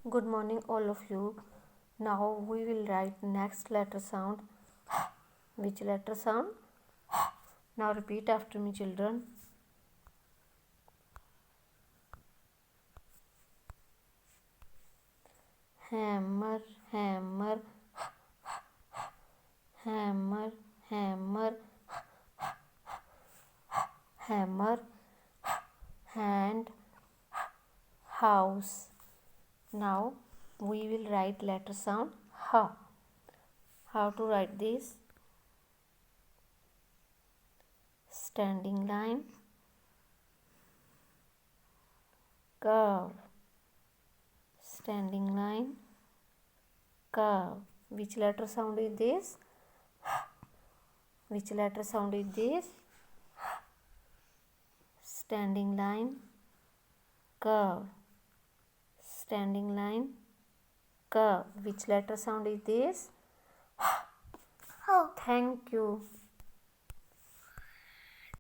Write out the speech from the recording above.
Good morning, all of you. Now we will write next letter sound. Which letter sound? Now repeat after me, children. Hammer, hammer, hammer, hammer, hammer. Hand, house. Now we will write letter sound ha. How to write this? Standing line, curve. Standing line, curve. Which letter sound is this? Which letter sound is this? Standing line, curve. Standing line, curve. Which letter sound is this? Thank you.